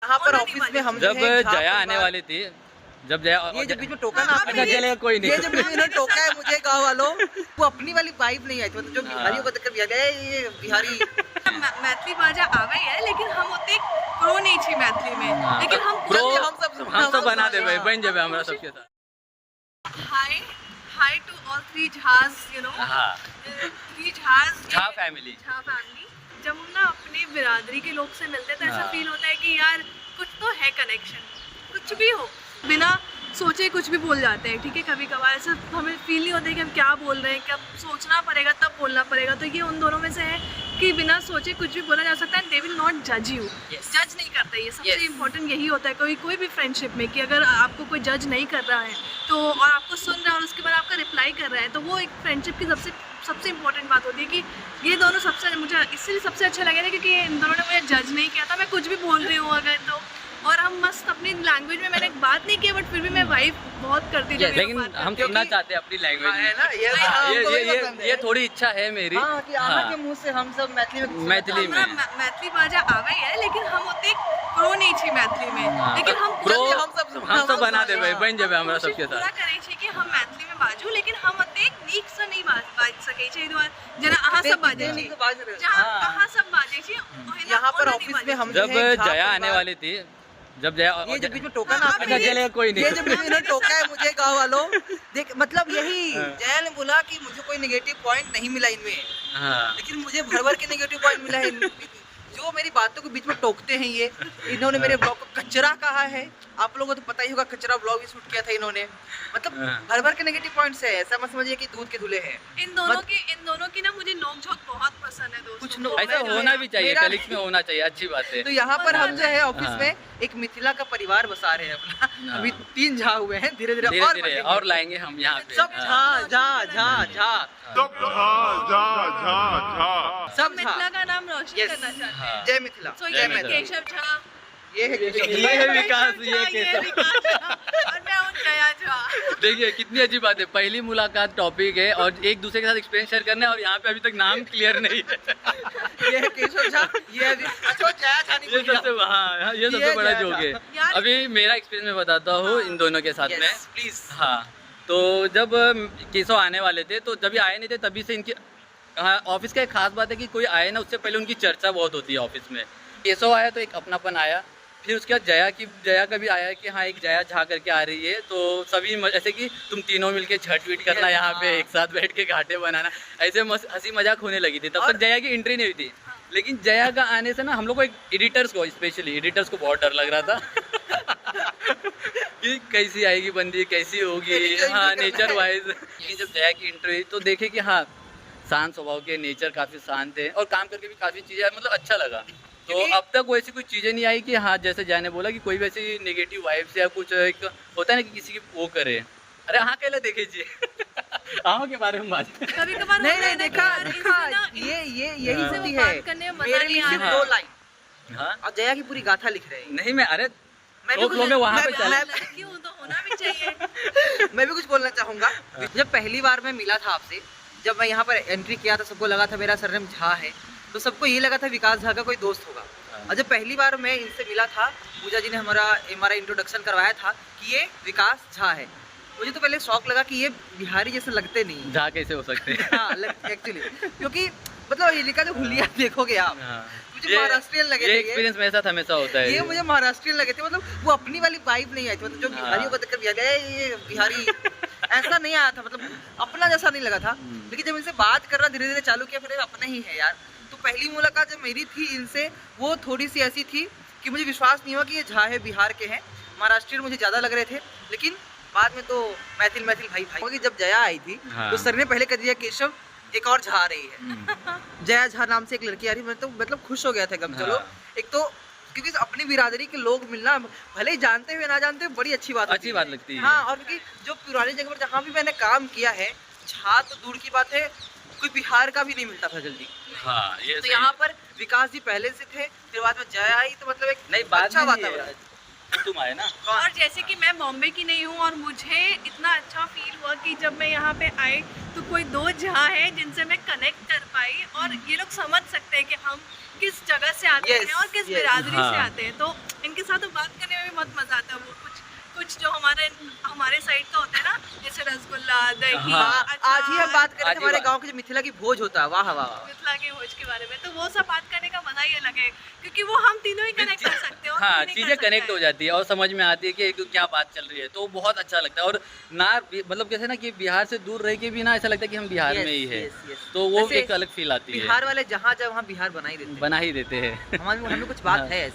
यहाँ पर ऑफिस में हम जब जया आने वाली थी, जब जया ये जब बीच में टोका ना अच्छा चलेगा कोई नहीं, ये जब बीच में टोका है मुझे गाँव वालों, वो अपनी वाली वाइब नहीं आई थी, मतलब जो बिहारियों को देखकर ये बिहारी मैथिली बाजा आवे है, लेकिन हम उतने प्रो नहीं थी मैथिली में, लेकिन हम सब बना दे भाई, बन जाए हमारा सबके साथ। Hi to all three Jhas, you know, three Jha family. जब हम ना अपनी बिरादरी के लोग से मिलते हैं तो ऐसा फील होता है कि यार कुछ तो है कनेक्शन, कुछ भी हो, बिना सोचे कुछ भी बोल जाते हैं, ठीक है। कभी कभार ऐसा हमें फील नहीं होता है कि हम क्या बोल रहे हैं, कब सोचना पड़ेगा तब बोलना पड़ेगा। तो ये उन दोनों में से है कि बिना सोचे कुछ भी बोला जा सकता है, दे विल नॉट जज यू, जज नहीं करते। ये सबसे इम्पोर्टेंट यही होता है कोई भी फ्रेंडशिप में, कि अगर आपको कोई जज नहीं कर रहा है तो, और आपको सुन रहा है और उसके बाद आपका रिप्लाई कर रहा है, तो वो एक फ्रेंडशिप की सबसे इम्पोर्टेंट बात होती है कि ये दोनों मुझे इसलिए सबसे अच्छा लगे थे क्योंकि इन दोनों ने मुझे जज नहीं किया था, मैं कुछ भी बोल रही हूँ अगर तो, और हम मस्त अपनी लैंग्वेज में, मैंने बात नहीं की बट फिर भी मैं वाइब बहुत करती थी। लेकिन हम सुनना चाहते हैं अपनी लैंग्वेज में ना, ये थोड़ी इच्छा है मेरी कि आमा के मुंह से हम सब मैथिली में मैथिली बाजा आवे है, लेकिन हम उतने प्रो नहीं थी मैथिली में, लेकिन हम सब बना दे भाई, बन जाए हमारा सबके साथ। पूरा करे छे कि हम मैथिली में बाजू, लेकिन हम उतने नीक से नहीं बाज सके छे, जना अहाँ सब बाजे छी, जहाँ अहाँ सब बाजे छी। यहाँ पर ऑफिस में हम जब जया आने वाली थी, जब जया ये जब बीच में टोका ना अच्छा चलेगा कोई नहीं, ये जब बीच में टोका है मुझे गाँव वालों, देख मतलब यही जया ने बोला कि मुझे कोई नेगेटिव पॉइंट नहीं मिला इनमें, लेकिन मुझे भर भर के नेगेटिव पॉइंट मिला है। जो मेरी बातों के बीच में टोकते हैं ये, इन्होंने मेरे ब्लॉग को कचरा कहा है, आप लोगों को तो पता ही होगा, कचरा ब्लॉग भी शूट किया था इन्होंने, मतलब भर भर के नेगेटिव पॉइंट्स है, ऐसा मत समझिए कि दूध के धुले हैं। इन दोनों की ना मुझे नोक-झोंक बहुत पसंद है दोस्तों, कुछ ऐसा होना भी चाहिए, कलीग्स में होना चाहिए, अच्छी बात है। तो यहाँ पर हम जो है ऑफिस में एक मिथिला का परिवार बसा रहे हैं अपना, अभी 3 झा हुए हैं, धीरे धीरे और लाएंगे हम यहाँ पे सब सब मिथिला का नाम रोशन करना चाहते हैं। जय मिथिला। So, ये है केशव झा, ये है विकास, ये केशव, और मैं हूँ जया झा। देखिए कितनी अजीब बात है, पहली मुलाकात टॉपिक है और एक दूसरे के साथ एक्सपीरियंस शेयर करना है, और यहाँ पे अभी तक नाम क्लियर नहीं है। ये है केशव झा, ये जया झा, ये सबसे बड़ा जोक है। अभी मेरा एक्सपीरियंस मैं बताता हूँ इन दोनों के साथ में, प्लीज। हाँ, तो जब केशव आने वाले थे, तो जब आए नहीं थे तभी से इनकी ऑफिस का एक खास बात है कि कोई आए ना उससे पहले उनकी चर्चा बहुत होती है ऑफिस में। केशव आया तो एक अपनापन आया, फिर उसके बाद जया का भी आया कि हाँ एक जया झा करके आ रही है, तो सभी ऐसे कि तुम तीनों मिलके छठ वीट करना यहाँ पे एक साथ बैठ के घाटे बनाना, ऐसे हंसी मजाक होने लगी थी। तब तक जया की एंट्री नहीं हुई थी, लेकिन जया का आने से ना हम लोग को स्पेशली एडिटर्स को बहुत डर लग रहा था कि कैसी आएगी बंदी, कैसी होगी, हाँ नेचर वाइज। लेकिन जब जया की एंट्री हुई तो देखे कि हाँ शांत स्वभाव के, नेचर काफ़ी शांत है और काम करके भी काफ़ी चीज़ें मतलब अच्छा लगा। तो अब तक वैसी कोई चीज़ें नहीं आई कि हाँ जैसे जया ने बोला कि कोई वैसी नेगेटिव वाइब्स या कुछ एक होता है ना कि किसी की वो करे, अरे हाँ कहले देखे जी हाँ के बारे में बात कभी कभार नहीं देखा ये यही स्थिति है, मेरे लिए सिर्फ 2 लाइन और जया की पूरी गाथा लिख रहे हैं। नहीं मैं अरे मैं वहाँ पे चला क्यों, तो होना भी चाहिए। मैं भी कुछ बोलना चाहूँगा। जब पहली बार मैं मिला था आपसे, जब मैं यहाँ पर एंट्री किया था, सबको लगा था मेरा सरनेम झा है, तो सबको ये लगा था विकास झा का कोई दोस्त होगा। और जब पहली बार मैं इनसे मिला था, पूजा जी ने हमारा इंट्रोडक्शन करवाया था कि ये विकास झा है, मुझे तो पहले शौक लगा कि ये बिहारी जैसे लगते नहीं, झा कैसे हो सकते हैं। हाँ एक्चुअली, क्योंकि मतलब इनका जो हुलिया देखोगे आप, मुझे महाराष्ट्रियन लगे थे। ये एक्सपीरियंस मेरे साथ हमेशा होता है, ये मुझे महाराष्ट्रियन लगे थे, मतलब वो अपनी वाली वाइब नहीं आई थी, मतलब जो बिहारियों को देखकर ये बिहारी ऐसा नहीं आया था, मतलब अपना जैसा नहीं लगा था। लेकिन जब इनसे बात करना धीरे धीरे चालू किया, फिर अपना ही है यार। तो पहली मुलाकात जब मेरी थी इनसे, वो थोड़ी सी ऐसी थी कि मुझे विश्वास नहीं हुआ कि ये झा है, बिहार के हैं। महाराष्ट्रियन मुझे ज़्यादा लग रहे थे, लेकिन बाद में तो मैथिल भाई क्योंकि जब जया आई थी तो सर ने पहले कह दिया केशव एक और झा आ रही है, जया झा नाम से एक लड़की आ रही है। मैं तो मतलब खुश हो गया था एकदम। चलो एक तो क्योंकि अपनी बिरादरी के लोग मिलना, भले ही जानते हुए ना जानते हुए, बड़ी अच्छी बात लगती है। हाँ, और क्योंकि जो पुरानी जगह पर जहाँ भी मैंने काम किया है, झा तो दूर की बात है, कोई बिहार का भी नहीं मिलता था जल्दी। हाँ, ये तो यहाँ पर विकास जी पहले से थे, फिर बाद में जया आई, तो मतलब एक अच्छा वातावरण। तुम आए ना, और जैसे कि मैं बॉम्बे की नहीं हूँ, और मुझे इतना अच्छा फील हुआ कि जब मैं यहाँ पे आई तो कोई 2 झा है जिनसे मैं कनेक्ट कर पाई, और ये लोग समझ सकते हैं कि हम किस जगह से आते हैं और किस बिरादरी से आते हैं। तो इनके साथ तो बात करने में भी बहुत मजा आता है। वो कुछ जो हमारे साइड का होता है ना, जैसे रसगुल्ला, दही, हाँ, आज ही हम बात करें आज ही हमारे बात- गांव के जो मिथिला की भोज होता है, वाह वाह वाह। मिथिला के भोज के बारे में, तो वो सब बात करने का मजा ही अलग है, क्योंकि वो हम तीनों ही कनेक्ट कर सकते हो। हाँ, चीज़ें कनेक्ट हो जाती है और समझ में आती है कि क्या बात चल रही है, तो बहुत अच्छा लगता है। और ना मतलब कैसे ना कि बिहार से दूर रह के भी ना ऐसा लगता है कि हम बिहार Yes, में ही है, yes, yes. तो वो वैसे एक अलग फील आती है, बिहार वाले जहाँ जाए वहाँ बिहार बना ही देते हैं। बना ही देते हैं। हमें कुछ बात है ऐसी।